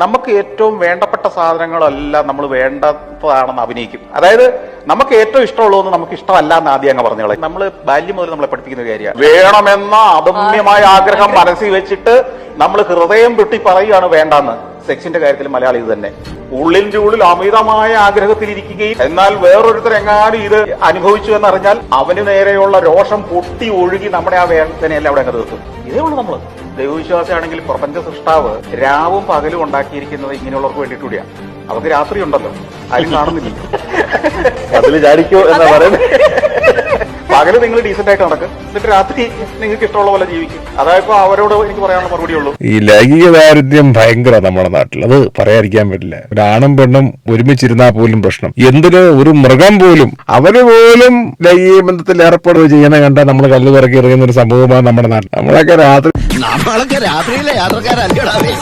നമുക്ക് ഏറ്റവും വേണ്ടപ്പെട്ട സാധനങ്ങളെല്ലാം നമ്മൾ വേണ്ടതാണെന്ന് അഭിനയിക്കും. അതായത് നമുക്ക് ഏറ്റവും ഇഷ്ടമുള്ളതെന്ന് നമുക്ക് ഇഷ്ടമല്ല എന്ന് ആദ്യം അങ്ങ് പറഞ്ഞോളെ. നമ്മൾ ബാല്യം മുതൽ നമ്മളെ പഠിപ്പിക്കുന്ന കാര്യമാണ്. വേണമെന്ന അദമ്യമായ ആഗ്രഹം മനസ്സിൽ വെച്ചിട്ട് നമ്മൾ ഹൃദയം പൊട്ടി പറയുകയാണ് വേണ്ടെന്ന്. സെക്സിന്റെ കാര്യത്തിൽ മലയാളി ഇത് തന്നെ. ഉള്ളിന്റെ ഉള്ളിൽ അമിതമായ ആഗ്രഹത്തിലിരിക്കുകയും എന്നാൽ വേറൊരുത്തരെങ്ങാനും ഇത് അനുഭവിച്ചു എന്നറിഞ്ഞാൽ അവന് നേരെയുള്ള രോഷം പൊട്ടി ഒഴുകി നമ്മുടെ ആ വേദനയെല്ലാം അവിടെ അങ്ങ് തീർക്കും. ഇതേ ഉള്ളൂ നമ്മള്. ദൈവവിശ്വാസിയാണെങ്കിൽ പ്രപഞ്ച സൃഷ്ടാവ് രാവും പകലും ഉണ്ടാക്കിയിരിക്കുന്നത് ഇങ്ങനെയുള്ളവർക്ക് വേണ്ടിയിട്ട് കൂടിയാണ്. അവർക്ക് രാത്രി ഉണ്ടല്ലോ, ആരും കാണുന്നില്ല. അതിൽ ചാടിക്കോ എന്നാ പറയുന്നത്. പകല് നിങ്ങൾ ഡീസന്റ് ആയിട്ട് നടക്കും, എന്നിട്ട് രാത്രി നിങ്ങൾക്ക് ഇഷ്ടമുള്ള പോലെ ജീവിക്കും. അതായപ്പോ അവരോട് എനിക്ക് പറയാനുള്ള മറുപടി ഉള്ളൂ. ഈ ലൈംഗിക ദാരിദ്ര്യം ഭയങ്കര നമ്മുടെ നാട്ടിൽ, അത് പറയാതിരിക്കാൻ പറ്റില്ല. ഒരാണും പെണ്ണും ഒരുമിച്ചിരുന്നാൽ പോലും പ്രശ്നം. എന്തിന് ഒരു മൃഗം പോലും അവര് പോലും ലൈംഗിക ബന്ധത്തിൽ ഏർപ്പെടുക ചെയ്യുന്ന കണ്ടാൽ നമ്മൾ കല്ല് പിറക്കി എറിയുന്ന ഒരു സംഭവമാണ് നമ്മുടെ നാട്ടിൽ. നമ്മളൊക്കെ രാത്രിയിലെ യാത്രക്കാരല്ലേ.